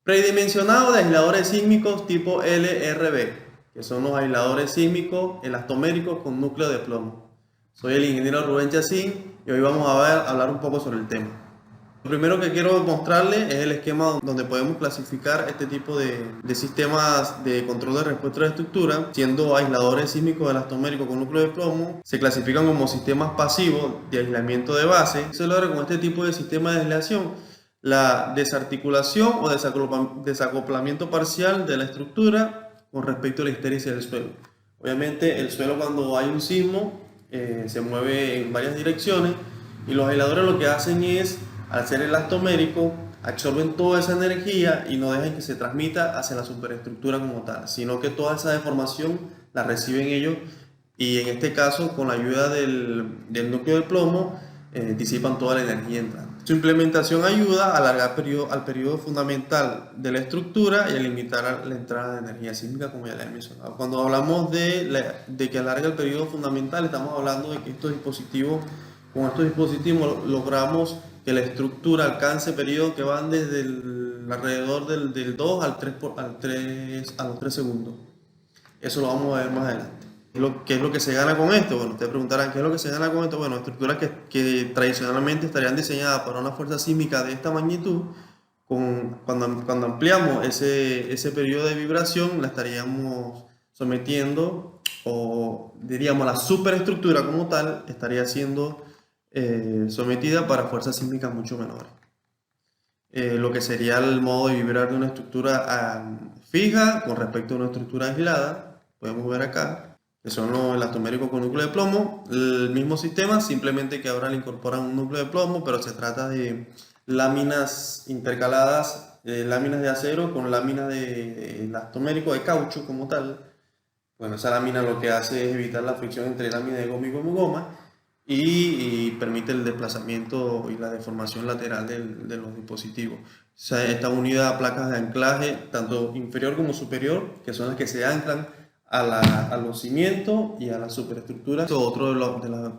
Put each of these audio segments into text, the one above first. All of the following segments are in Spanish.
Predimensionado de aisladores sísmicos tipo LRB, que son los aisladores sísmicos elastoméricos con núcleo de plomo. Soy el ingeniero Rubén Chacín y hoy vamos a hablar un poco sobre el tema. Lo primero que quiero mostrarles es el esquema donde podemos clasificar este tipo de sistemas de control de respuesta de estructura, siendo aisladores sísmicos elastoméricos con núcleo de plomo. Se clasifican como sistemas pasivos de aislamiento de base. Se logra con este tipo de sistema de aislación la desarticulación o desacoplamiento parcial de la estructura con respecto a la histéresis del suelo. Obviamente el suelo, cuando hay un sismo, se mueve en varias direcciones y los aisladores lo que hacen es, al ser elastomérico, absorben toda esa energía y no dejan que se transmita hacia la superestructura como tal, sino que toda esa deformación la reciben ellos y en este caso, con la ayuda del núcleo del plomo, disipan toda la energía entrante. Su implementación ayuda a alargar al periodo fundamental de la estructura y a limitar la entrada de energía sísmica, como ya les he mencionado. Cuando hablamos de que alarga el periodo fundamental, estamos hablando de que con estos dispositivos logramos que la estructura alcance periodos que van desde alrededor del 2 al 3, a los 3 segundos. Eso lo vamos a ver más adelante. ¿Qué es lo que se gana con esto? Bueno, ustedes preguntarán, ¿qué es lo que se gana con esto? Bueno, estructuras que tradicionalmente estarían diseñadas para una fuerza sísmica de esta magnitud, cuando ampliamos ese periodo de vibración, la estaríamos sometiendo, o diríamos la superestructura como tal, estaría siendo sometida para fuerzas sísmicas mucho menores. Lo que sería el modo de vibrar de una estructura fija con respecto a una estructura aislada, podemos ver acá, que son los elastoméricos con núcleo de plomo. El mismo sistema, simplemente que ahora le incorporan un núcleo de plomo, pero se trata de láminas intercaladas, láminas de acero con láminas de elastomérico de caucho como tal. Bueno, esa lámina lo que hace es evitar la fricción entre láminas de goma y goma y permite el desplazamiento y la deformación lateral de los dispositivos. O sea, está unida a placas de anclaje, tanto inferior como superior, que son las que se anclan a los cimientos y a la superestructura. Otro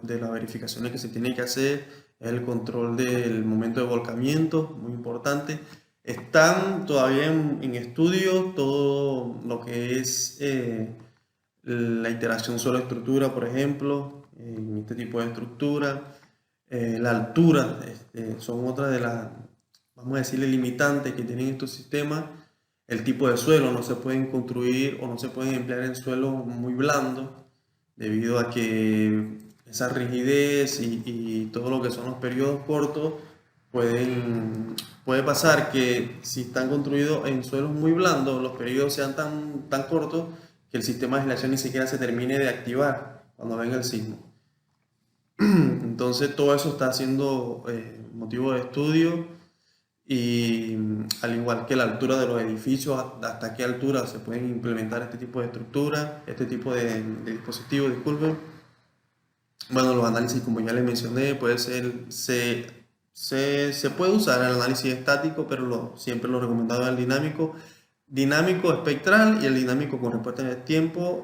de las verificaciones que se tiene que hacer es el control del momento de volcamiento, muy importante. Están todavía en estudio todo lo que es la interacción suelo-estructura, por ejemplo, en este tipo de estructura. La altura son otras de las, vamos a decirle, limitantes que tienen estos sistemas. El tipo de suelo, no se pueden construir o no se pueden emplear en suelo muy blando, debido a que esa rigidez y todo lo que son los periodos cortos puede pasar que si están construidos en suelos muy blandos, los periodos sean tan cortos que el sistema de aislación ni siquiera se termine de activar cuando venga el sismo. Entonces todo eso está siendo motivo de estudio. Y al igual que la altura de los edificios, hasta qué altura se pueden implementar este tipo de estructuras, este tipo de dispositivos, disculpen. Bueno, los análisis, como ya les mencioné, se puede usar el análisis estático, pero siempre lo recomendado es el dinámico espectral y el dinámico con respuesta en el tiempo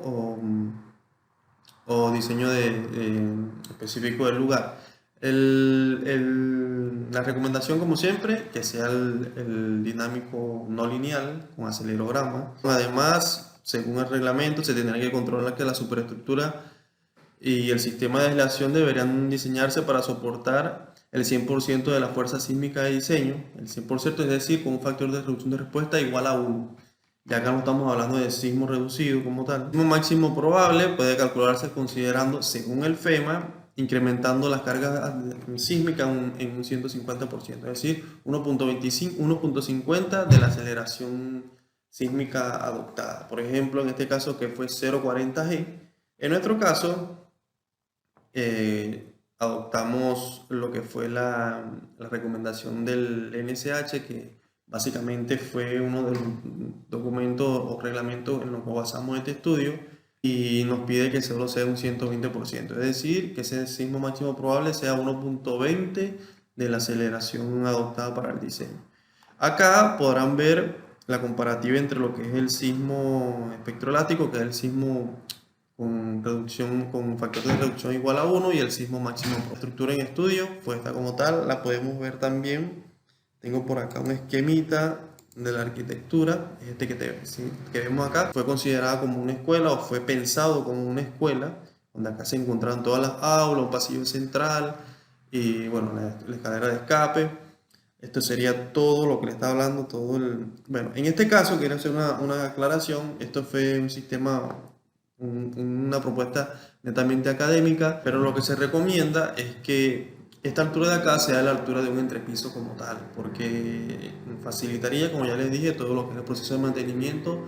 o diseño específico del lugar. La recomendación, como siempre, que sea el dinámico no lineal con acelerograma. Además, según el reglamento, se tendrá que controlar que la superestructura y el sistema de aislación deberían diseñarse para soportar el 100% de la fuerza sísmica de diseño, el 100%, es decir, con un factor de reducción de respuesta igual a 1. Ya acá no estamos hablando de sismo reducido como tal. El sismo máximo probable puede calcularse considerando, según el FEMA, incrementando las cargas sísmicas en un 150%, es decir, 1.50 de la aceleración sísmica adoptada. Por ejemplo, en este caso que fue 0.40 G. En nuestro caso, adoptamos lo que fue la recomendación del NSH, que básicamente fue uno de los documentos o reglamentos en los que basamos este estudio, y nos pide que solo sea un 120%, es decir, que ese sismo máximo probable sea 1.20 de la aceleración adoptada para el diseño. Acá podrán ver la comparativa entre lo que es el sismo espectroelástico, que es el sismo con factor de reducción igual a 1, y el sismo máximo. La estructura en estudio, pues está como tal, la podemos ver también. Tengo por acá un esquemita de la arquitectura, este que vemos acá, fue considerada como una escuela o fue pensado como una escuela, donde acá se encontraban todas las aulas, un pasillo central y bueno, la escalera de escape. Esto sería todo lo que le estaba hablando, todo el... Bueno, en este caso quiero hacer una aclaración. Esto fue un sistema, una propuesta netamente académica, pero lo que se recomienda es que esta altura de acá sea la altura de un entrepiso como tal, porque facilitaría, como ya les dije, todo lo que es el proceso de mantenimiento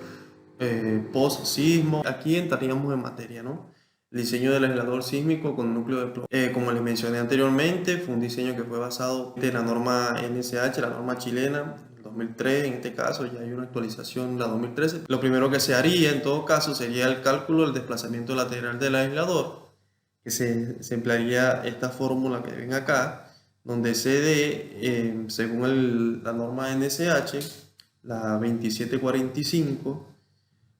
post-sismo. Aquí entraríamos en materia, ¿no? El diseño del aislador sísmico con núcleo de plomo. Como les mencioné anteriormente, fue un diseño que fue basado en la norma NSH, la norma chilena, el 2003, en este caso ya hay una actualización, la 2013. Lo primero que se haría en todo caso sería el cálculo del desplazamiento lateral del aislador, que se emplearía esta fórmula que ven acá, donde CD, según la norma NSH, la 2745,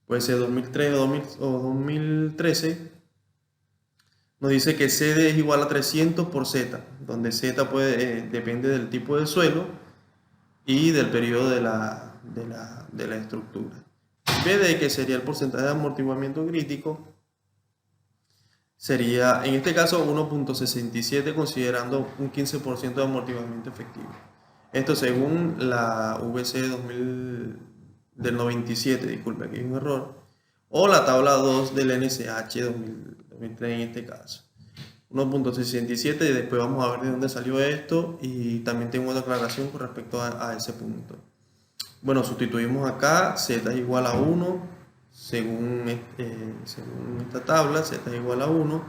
puede ser 2003 o 2013, nos dice que CD es igual a 300 por Z, donde Z depende del tipo de suelo y del periodo de la estructura. BD, que sería el porcentaje de amortiguamiento crítico, sería en este caso 1.67, considerando un 15% de amortiguamiento efectivo. Esto según la VC del 97, disculpe, aquí hay un error, o la tabla 2 del NSH 2003 en este caso. 1.67, y después vamos a ver de dónde salió esto, y también tengo otra aclaración con respecto a ese punto. Bueno, sustituimos acá, Z es igual a 1, según esta tabla, Z es igual a 1,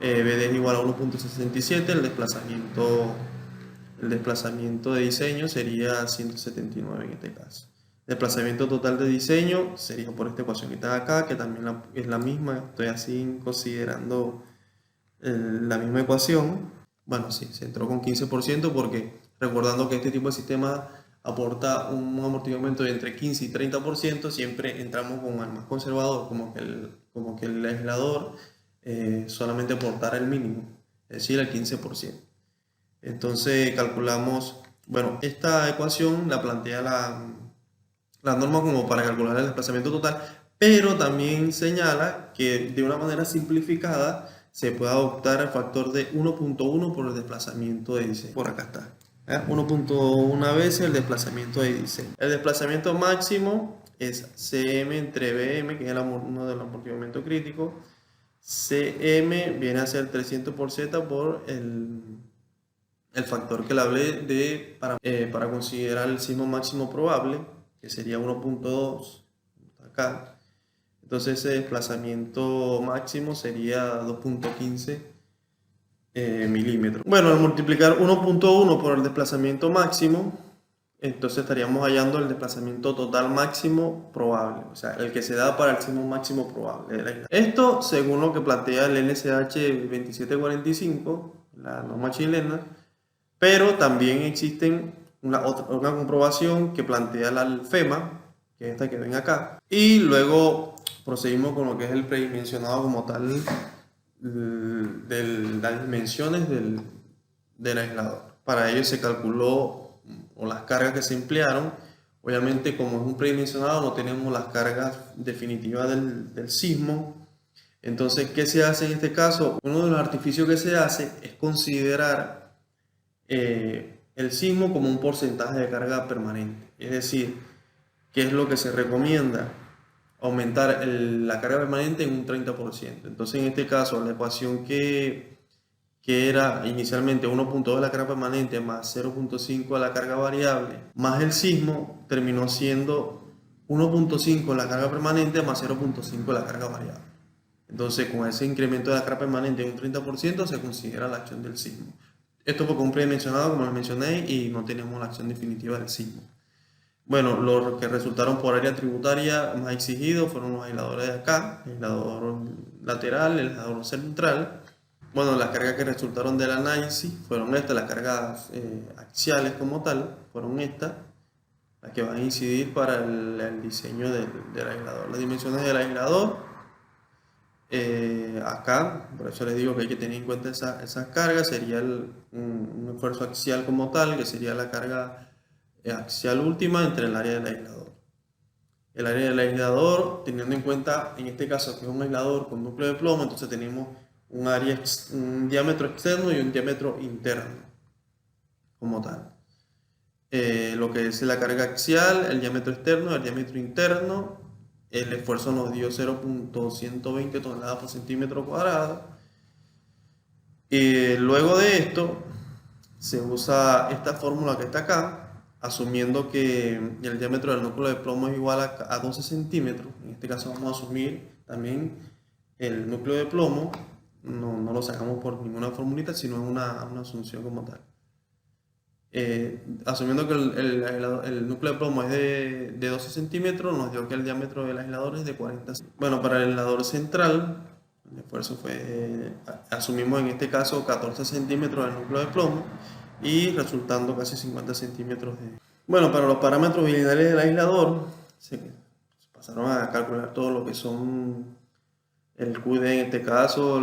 BD es igual a 1.67, el desplazamiento de diseño sería 179 en este caso. Desplazamiento total de diseño sería por esta ecuación que está acá, que también es la misma, estoy así considerando la misma ecuación. Bueno, sí, se entró con 15% porque recordando que este tipo de sistema aporta un amortiguamiento de entre 15 y 30%, siempre entramos con el más conservador, como que el aislador solamente aportara el mínimo, es decir, el 15%. Entonces calculamos, bueno, esta ecuación la plantea la norma como para calcular el desplazamiento total, pero también señala que de una manera simplificada se puede adoptar el factor de 1.1 por el desplazamiento de diseño. Por acá está. 1.1 veces el desplazamiento de diseño. El desplazamiento máximo es Cm entre Bm, que es uno del amortiguamiento crítico. Cm viene a ser 300 por Z por el factor que le hablé para considerar el sismo máximo probable, que sería 1.2 acá. Entonces ese desplazamiento máximo sería 2.15 milímetros. Bueno, al multiplicar 1.1 por el desplazamiento máximo, entonces estaríamos hallando el desplazamiento total máximo probable, o sea, el que se da para el sismo máximo probable de la isla. Esto según lo que plantea el NSH 2745, la norma chilena, pero también existen una comprobación que plantea la FEMA, que es esta que ven acá, y luego procedimos con lo que es el predimensionado como tal de las dimensiones del aislador. Para ello se calculó o las cargas que se emplearon. Obviamente, como es un predimensionado, no tenemos las cargas definitivas del sismo. Entonces, ¿qué se hace en este caso? Uno de los artificios que se hace es considerar el sismo como un porcentaje de carga permanente. Es decir, ¿qué es lo que se recomienda? Aumentar la carga permanente en un 30%. Entonces, en este caso, la ecuación que era inicialmente 1.2 de la carga permanente más 0.5 de la carga variable, más el sismo, terminó siendo 1.5 de la carga permanente más 0.5 de la carga variable. Entonces, con ese incremento de la carga permanente en un 30%, se considera la acción del sismo. Esto fue un predimensionado, como les mencioné, y no tenemos la acción definitiva del sismo. Bueno, los que resultaron por área tributaria más exigidos fueron los aisladores de acá, el aislador lateral, el aislador central. Bueno, las cargas que resultaron del análisis fueron estas, las cargas axiales como tal, fueron estas, las que van a incidir para el diseño del aislador. Las dimensiones del aislador, acá, por eso les digo que hay que tener en cuenta esas cargas, sería un esfuerzo axial como tal, que sería la carga axial última entre el área del aislador. El área del aislador, teniendo en cuenta en este caso que es un aislador con núcleo de plomo, entonces tenemos un diámetro externo y un diámetro interno como tal. Lo que es la carga axial, el diámetro externo, el diámetro interno. El esfuerzo nos dio 0.120 toneladas por centímetro cuadrado. Luego de esto se usa esta fórmula que está acá, asumiendo que el diámetro del núcleo de plomo es igual a 12 centímetros. En este caso vamos a asumir también el núcleo de plomo, no lo sacamos por ninguna formulita, sino una asunción como tal. Asumiendo que el núcleo de plomo es de 12 centímetros, nos dio que el diámetro del aislador es de 40 centímetros. Bueno, para el aislador central, el esfuerzo fue, asumimos en este caso 14 centímetros del núcleo de plomo y resultando casi 50 centímetros de... Bueno, para los parámetros bilineales del aislador, se pasaron a calcular todo lo que son el QD en este caso,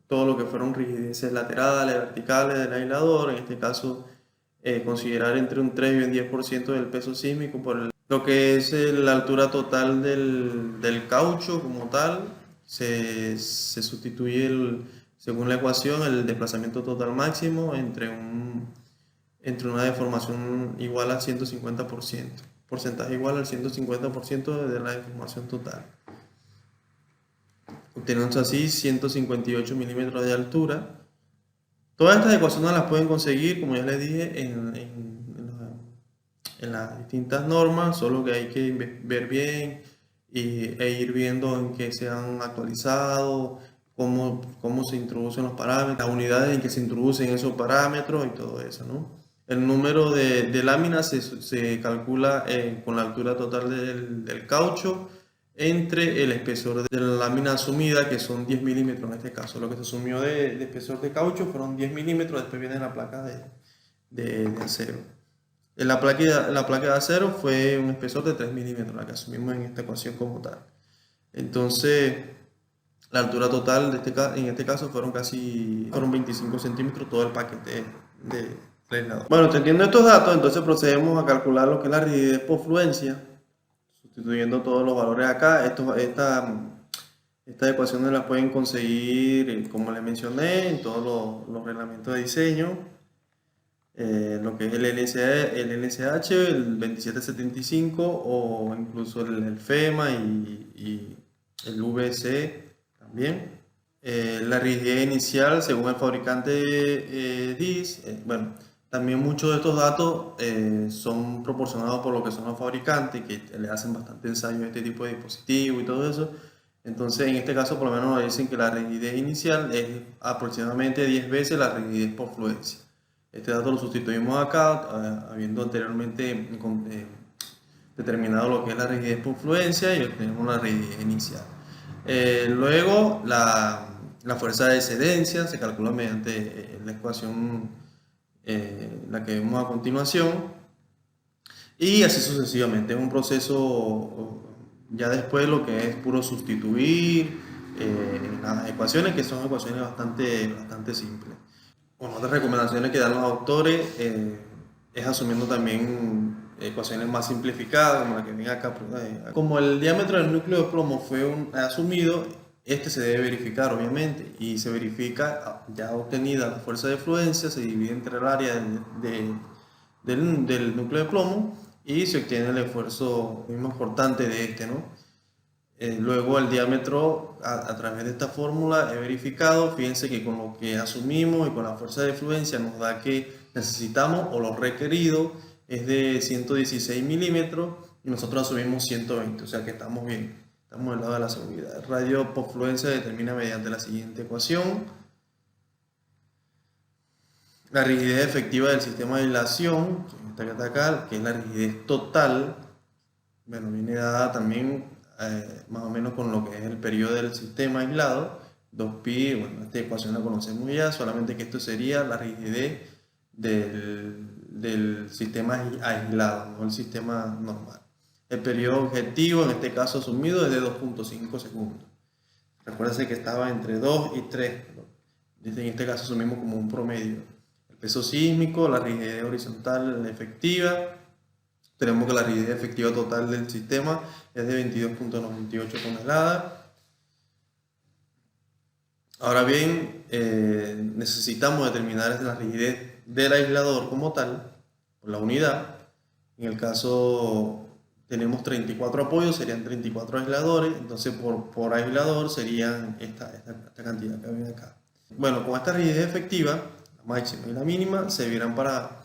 todo lo que fueron rigideces laterales, verticales del aislador, en este caso considerar entre un 3 y un 10% del peso sísmico por lo que es la altura total del caucho como tal, se sustituye según la ecuación el desplazamiento total máximo entre una deformación igual al 150%, porcentaje igual al 150% de la deformación total. Obtenemos así 158 milímetros de altura. Todas estas ecuaciones las pueden conseguir, como ya les dije, en las distintas normas, solo que hay que ver bien e ir viendo en qué se han actualizado, cómo se introducen los parámetros, las unidades en que se introducen esos parámetros y todo eso, ¿no? El número de láminas se calcula con la altura total del caucho entre el espesor de la lámina asumida, que son 10 milímetros en este caso. Lo que se asumió de espesor de caucho fueron 10 milímetros, después viene la placa de acero. La placa de acero fue un espesor de 3 milímetros, la que asumimos en esta ecuación como tal. Entonces, la altura total en este caso fueron 25 centímetros todo el paquete de aislador. Bueno, teniendo estos datos, entonces procedemos a calcular lo que es la rigidez por fluencia, sustituyendo todos los valores acá. Estas ecuaciones las pueden conseguir, como les mencioné, en todos los reglamentos de diseño. Lo que es el LSH, el 2775 o incluso el FEMA y el VC también. La rigidez inicial según el fabricante dice, bueno, también muchos de estos datos son proporcionados por lo que son los fabricantes, que le hacen bastante ensayo a este tipo de dispositivos y todo eso. Entonces, en este caso, por lo menos nos dicen que la rigidez inicial es aproximadamente 10 veces la rigidez por fluencia. Este dato lo sustituimos acá, habiendo anteriormente determinado lo que es la rigidez por fluencia, y obtenemos la rigidez inicial. Luego, la fuerza de excedencia se calcula mediante la ecuación la que vemos a continuación, y así sucesivamente. Es un proceso, ya después lo que es puro sustituir las ecuaciones, que son ecuaciones bastante simples. Bueno, otras recomendaciones que dan los autores es asumiendo también ecuaciones más simplificadas, como la que ven acá. Como el diámetro del núcleo de plomo fue asumido, este se debe verificar obviamente, y se verifica ya obtenida la fuerza de fluencia, se divide entre el área del núcleo de plomo y se obtiene el esfuerzo más cortante de este, ¿no? Luego el diámetro a través de esta fórmula he verificado, fíjense que con lo que asumimos y con la fuerza de fluencia nos da que necesitamos, o lo requerido es de 116 milímetros y nosotros asumimos 120, o sea que estamos bien, estamos al lado de la seguridad. El radio por fluencia se determina mediante la siguiente ecuación. La rigidez efectiva del sistema de aislación, esta que está acá, que es la rigidez total, bueno, viene dada también más o menos con lo que es el periodo del sistema aislado, 2pi, bueno, esta ecuación la conocemos ya, solamente que esto sería la rigidez del sistema aislado, no el sistema normal. El periodo objetivo, en este caso asumido, es de 2.5 segundos. Recuérdense que estaba entre 2 y 3, ¿no? En este caso asumimos como un promedio. El Peso sísmico, la rigidez horizontal efectiva. Tenemos que la rigidez efectiva total del sistema es de 22.98 toneladas. Ahora bien, necesitamos determinar la rigidez del aislador como tal, por la unidad. En el caso tenemos 34 apoyos, serían 34 aisladores, entonces por aislador serían esta cantidad que ven acá. Bueno, con esta rigidez efectiva, la máxima y la mínima, servirán para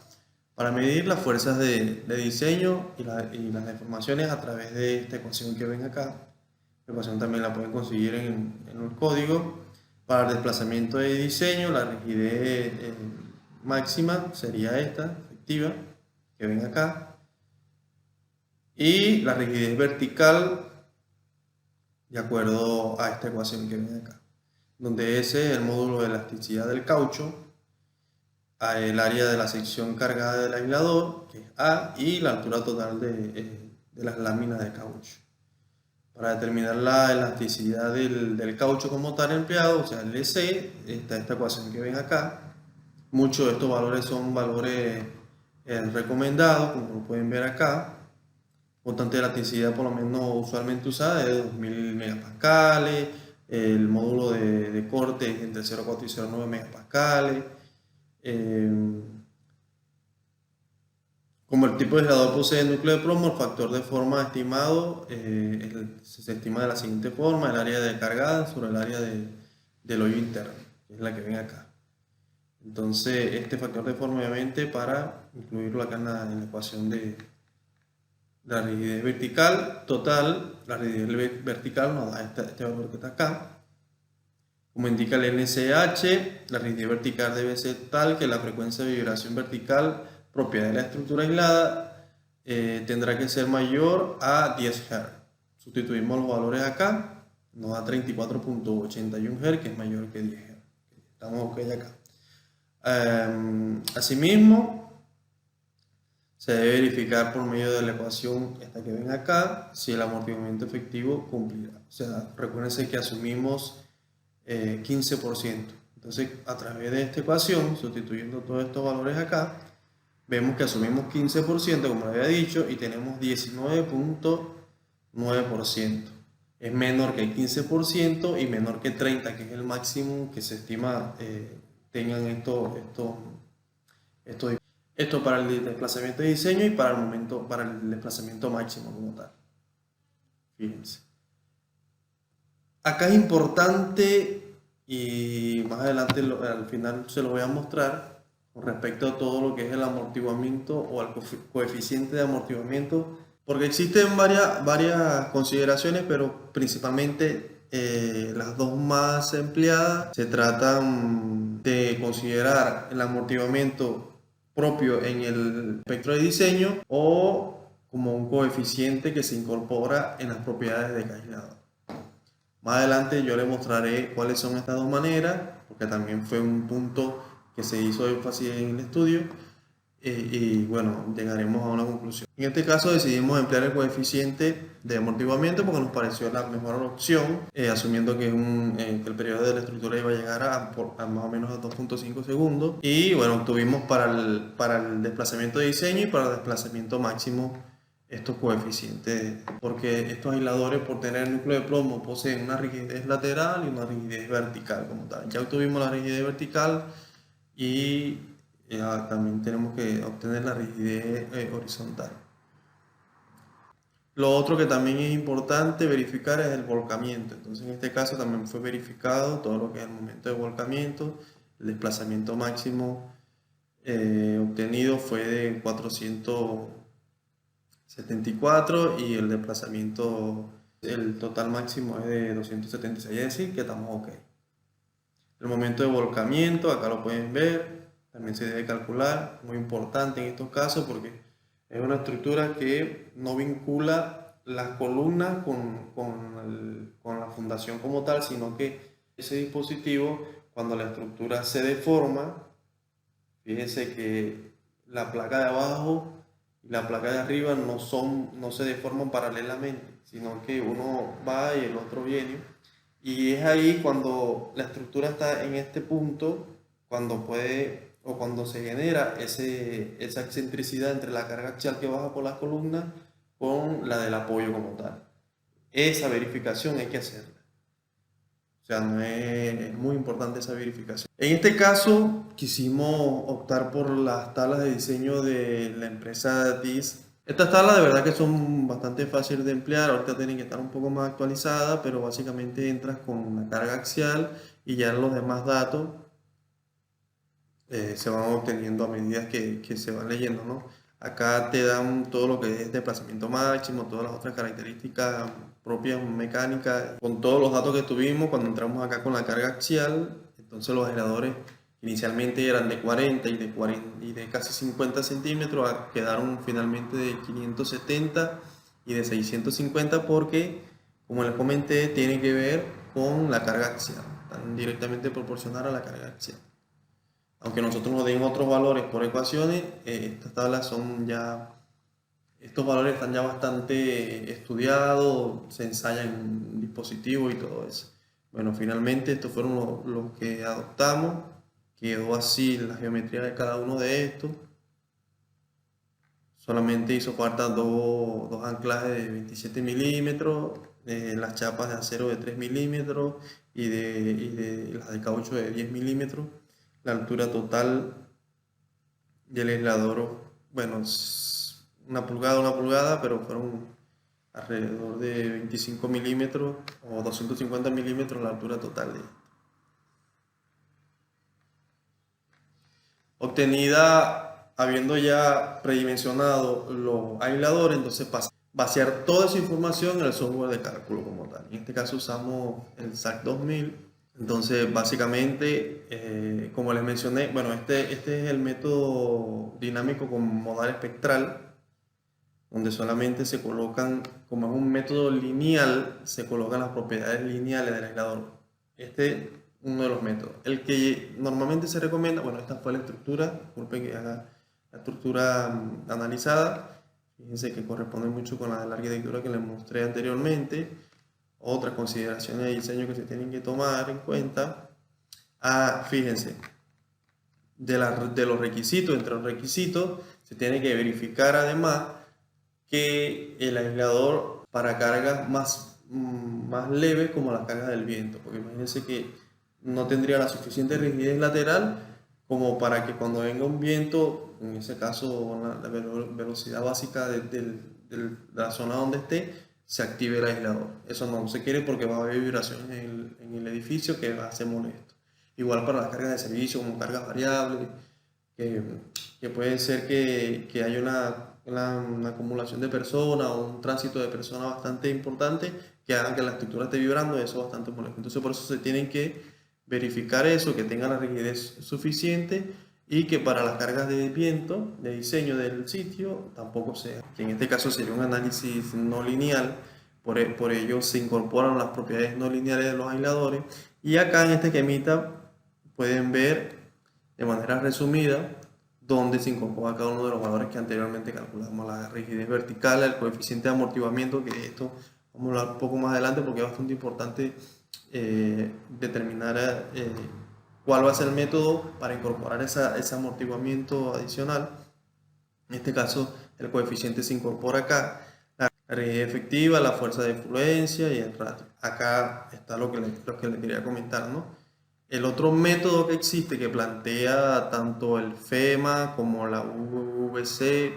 medir las fuerzas de diseño y las deformaciones a través de esta ecuación que ven acá. La ecuación también la pueden conseguir en el código. Para el desplazamiento de diseño, la rigidez máxima sería esta, efectiva, que ven acá. Y la rigidez vertical, de acuerdo a esta ecuación que ven acá, donde ese es el módulo de elasticidad del caucho, el área de la sección cargada del aislador, que es A, y la altura total de las láminas de caucho. Para determinar la elasticidad del caucho como tal empleado, o sea, el EC, está esta ecuación que ven acá. Muchos de estos valores son valores recomendados, como lo pueden ver acá. Constante de elasticidad, por lo menos usualmente usada, es de 2000 megapascales. El módulo de corte es entre 0,4 y 0,9 megapascales. Como el tipo de aislador posee núcleo de plomo, el factor de forma estimado se estima de la siguiente forma: el área de cargada sobre el área del hoyo interno, que es la que ven acá. Entonces, este factor de forma, obviamente, para incluirlo acá en la ecuación de la rigidez vertical total, la rigidez vertical nos da este valor que está acá. Como indica el NCH, la rigidez vertical debe ser tal que la frecuencia de vibración vertical propiedad de la estructura aislada tendrá que ser mayor a 10 Hz. Sustituimos los valores acá, nos da 34.81 Hz, que es mayor que 10 Hz. Estamos ok acá. Asimismo, se debe verificar por medio de la ecuación esta que ven acá si el amortiguamiento efectivo cumplirá. O sea, recuérdense que asumimos 15%. Entonces, a través de esta ecuación, sustituyendo todos estos valores acá, vemos que asumimos 15%, como lo había dicho, y tenemos 19.9%. Es menor que el 15% y menor que 30%, que es el máximo que se estima tengan esto para el desplazamiento de diseño y para el desplazamiento máximo como tal. Fíjense. Acá es importante, y más adelante al final se lo voy a mostrar, con respecto a todo lo que es el amortiguamiento o el coeficiente de amortiguamiento, porque existen varias consideraciones, pero principalmente las dos más empleadas se tratan de considerar el amortiguamiento propio en el espectro de diseño o como un coeficiente que se incorpora en las propiedades de cada aislador. Más adelante yo les mostraré cuáles son estas dos maneras, porque también fue un punto que se hizo énfasis en el estudio y bueno, llegaremos a una conclusión. En este caso decidimos emplear el coeficiente de amortiguamiento porque nos pareció la mejor opción, asumiendo que el periodo de la estructura iba a llegar a más o menos a 2.5 segundos. Y bueno, obtuvimos para el desplazamiento de diseño y para el desplazamiento máximo estos coeficientes, porque estos aisladores, por tener el núcleo de plomo, poseen una rigidez lateral y una rigidez vertical como tal. Ya obtuvimos la rigidez vertical y también tenemos que obtener la rigidez horizontal. Lo otro que también es importante verificar es el volcamiento. Entonces, en este caso también fue verificado todo lo que es el momento de volcamiento. El desplazamiento máximo obtenido fue de 474 y el desplazamiento, el total máximo es de 276, es decir, que estamos ok. El momento de volcamiento, acá lo pueden ver, también se debe calcular, muy importante en estos casos porque es una estructura que no vincula las columnas con la fundación como tal, sino que ese dispositivo, cuando la estructura se deforma, fíjense que la placa de abajo y la placa de arriba no se deforman paralelamente, sino que uno va y el otro viene. Y es ahí cuando la estructura está en este punto, cuando puede o cuando se genera esa excentricidad entre la carga axial que baja por las columnas con la del apoyo como tal. Esa verificación hay que hacerla. O sea, no es muy importante esa verificación. En este caso, quisimos optar por las tablas de diseño de la empresa DIS. Estas tablas de verdad que son bastante fáciles de emplear, ahorita tienen que estar un poco más actualizadas, pero básicamente entras con la carga axial y ya los demás datos se van obteniendo a medida que se van leyendo, ¿no? Acá te dan todo lo que es desplazamiento máximo, todas las otras características propias mecánicas, con todos los datos que tuvimos cuando entramos acá con la carga axial. Entonces los aisladores inicialmente eran de 40 y de casi 50 centímetros, quedaron finalmente de 570 y de 650 porque, como les comenté, tiene que ver con la carga axial, están directamente proporcional a la carga axial. Aunque nosotros nos den otros valores por ecuaciones, estas tablas son ya, estos valores están ya bastante estudiados, se ensayan en dispositivos y todo eso. Bueno, finalmente estos fueron los que adoptamos, quedó así la geometría de cada uno de estos. Solamente hizo falta dos anclajes de 27 milímetros, las chapas de acero de 3 milímetros y las de caucho de 10 milímetros. La altura total del aislador, bueno, es una pulgada, pero fueron alrededor de 25 milímetros o 250 milímetros la altura total de esto. Obtenida habiendo ya predimensionado los aisladores, entonces pasa a vaciar toda esa información en el software de cálculo como tal. En este caso usamos el SAC 2000. Entonces, básicamente, como les mencioné, bueno, este es el método dinámico con modal espectral, donde solamente se colocan, como es un método lineal, se colocan las propiedades lineales del aislador. Este es uno de los métodos. El que normalmente se recomienda, bueno, esta fue la estructura, disculpen que haga la estructura analizada, fíjense que corresponde mucho con la de la arquitectura que les mostré anteriormente. Otras consideraciones de diseño que se tienen que tomar en cuenta. Fíjense, de los requisitos, entre los requisitos, se tiene que verificar además que el aislador para cargas más leves como las cargas del viento, porque imagínense que no tendría la suficiente rigidez lateral como para que cuando venga un viento, en ese caso la velocidad básica de la zona donde esté, se active el aislador. Eso no se quiere porque va a haber vibraciones en el edificio que va a ser molesto. Igual para las cargas de servicio, como cargas variables, que puede ser que haya una acumulación de personas o un tránsito de personas bastante importante que haga que la estructura esté vibrando, eso es bastante molesto. Entonces por eso se tienen que verificar eso, que tenga la rigidez suficiente y que para las cargas de viento, de diseño del sitio, tampoco sea. Que en este caso sería un análisis no lineal, por ello se incorporan las propiedades no lineales de los aisladores. Y acá en este esquemita pueden ver de manera resumida donde se incorpora cada uno de los valores que anteriormente calculamos, la rigidez vertical, el coeficiente de amortiguamiento, que esto vamos a hablar un poco más adelante porque es bastante importante determinar cuál va a ser el método para incorporar ese amortiguamiento adicional. En este caso, el coeficiente se incorpora acá, la rigidez efectiva, la fuerza de influencia y el ratio. Acá está lo que les quería comentar, ¿no? El otro método que existe que plantea tanto el FEMA como la UVC,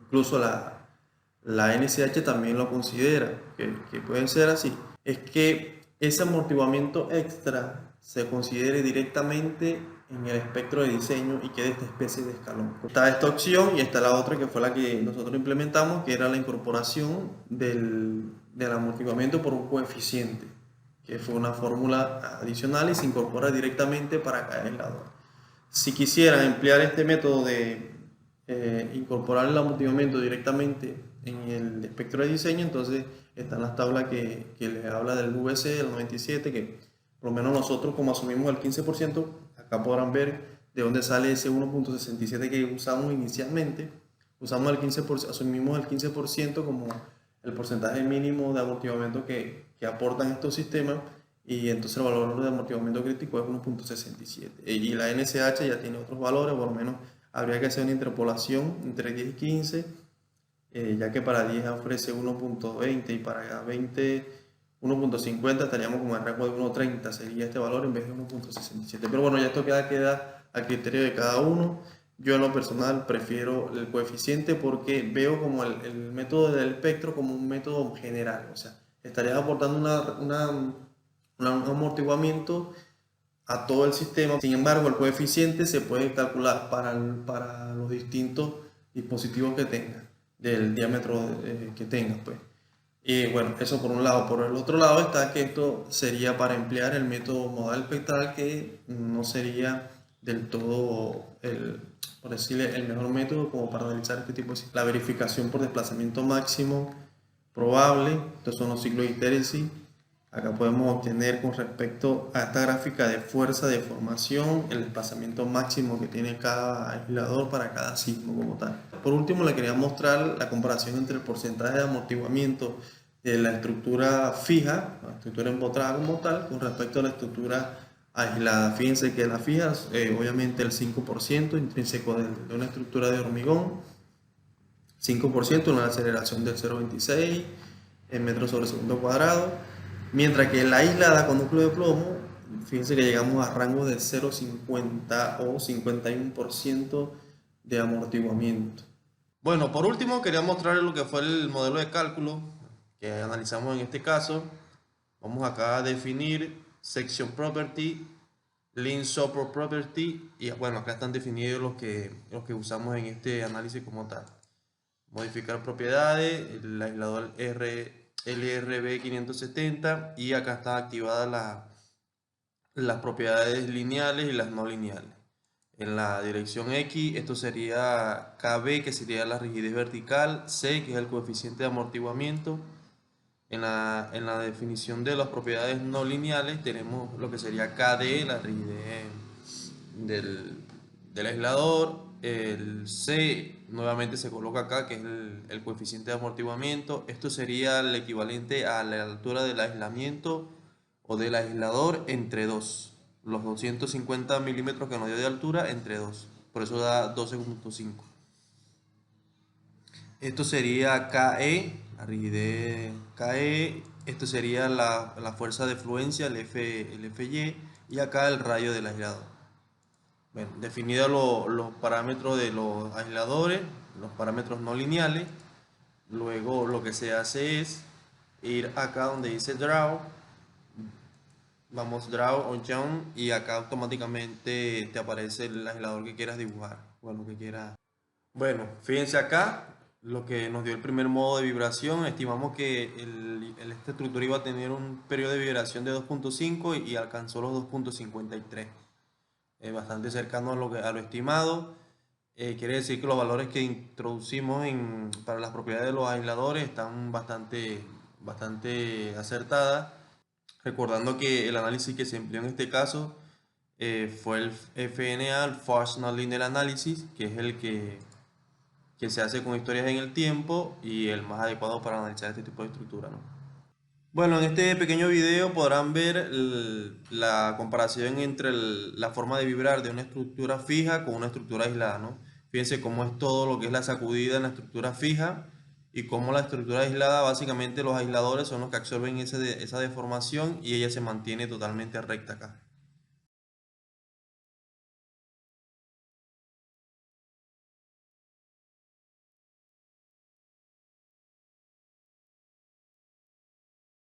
incluso la NCH también lo considera, que pueden ser así, es que ese amortiguamiento extra se considere directamente en el espectro de diseño y quede esta especie de escalón. Está esta opción y está la otra que fue la que nosotros implementamos, que era la incorporación del amortiguamiento por un coeficiente, que fue una fórmula adicional y se incorpora directamente para cada aislador. Si quisieran emplear este método de incorporar el amortiguamiento directamente en el espectro de diseño, entonces están las tablas que les habla del VC, del 97, que por lo menos nosotros como asumimos el 15%, acá podrán ver de dónde sale ese 1.67 que usamos inicialmente. Usamos el 15%, asumimos el 15% como el porcentaje mínimo de amortiguamiento que aportan estos sistemas y entonces el valor de amortiguamiento crítico es 1.67. Y la NSH ya tiene otros valores, por lo menos habría que hacer una interpolación entre 10 y 15, ya que para 10 ofrece 1.20 y para 20 1.50, estaríamos como en el rango de 1.30 sería este valor en vez de 1.67. Pero bueno, ya esto queda a criterio de cada uno. Yo en lo personal prefiero el coeficiente porque veo como el método del espectro como un método general. O sea, estarías aportando un amortiguamiento a todo el sistema. Sin embargo, el coeficiente se puede calcular para los distintos dispositivos que tengas, del diámetro que tengas, pues. Y bueno, eso por un lado. Por el otro lado está que esto sería para emplear el método modal espectral, que no sería del todo, por decirle, el mejor método como para realizar este tipo de ciclos. La verificación por desplazamiento máximo probable, estos son los ciclos de histéresis. Acá podemos obtener con respecto a esta gráfica de fuerza de formación el desplazamiento máximo que tiene cada aislador para cada sismo como tal. Por último, le quería mostrar la comparación entre el porcentaje de amortiguamiento de la estructura fija, la estructura empotrada como tal, con respecto a la estructura aislada. Fíjense que la fija, obviamente el 5% intrínseco de una estructura de hormigón, 5%, una aceleración del 0,26 en metros sobre segundo cuadrado, mientras que la aislada con núcleo de plomo, fíjense que llegamos a rangos de 0,50 o 51% de amortiguamiento. Bueno, por último quería mostrarles lo que fue el modelo de cálculo que analizamos en este caso. Vamos acá a definir section property, link support property, y bueno, acá están definidos los que usamos en este análisis como tal. Modificar propiedades, el aislador LRB 570, y acá están activadas las propiedades lineales y las no lineales. En la dirección X, esto sería KB, que sería la rigidez vertical, C, que es el coeficiente de amortiguamiento. En la definición de las propiedades no lineales tenemos lo que sería KD, la rigidez del aislador. El C nuevamente se coloca acá, que es el coeficiente de amortiguamiento. Esto sería el equivalente a la altura del aislamiento o del aislador entre 2. Los 250 milímetros que nos dio de altura entre 2. Por eso da 12.5. Esto sería KE, la rigidez KE. Esto sería la fuerza de fluencia, el FY. Y acá el radio del aislador. Bueno, definidos los parámetros de los aisladores, los parámetros no lineales, luego lo que se hace es ir acá donde dice Draw, vamos Draw on John, y acá automáticamente te aparece el aislador que quieras dibujar, bueno, que quieras. Bueno, fíjense acá lo que nos dio el primer modo de vibración. Estimamos que esta estructura iba a tener un periodo de vibración de 2.5 y alcanzó los 2.53. Bastante cercano a lo estimado. Quiere decir que los valores que introducimos para las propiedades de los aisladores están bastante acertadas. Recordando que el análisis que se empleó en este caso fue el FNA, el Fast Nonlinear Analysis, que es el que se hace con historias en el tiempo y el más adecuado para analizar este tipo de estructura, ¿no? Bueno, en este pequeño video podrán ver la comparación entre la forma de vibrar de una estructura fija con una estructura aislada, ¿no? Fíjense cómo es todo lo que es la sacudida en la estructura fija y cómo la estructura aislada, básicamente los aisladores son los que absorben esa deformación y ella se mantiene totalmente recta acá.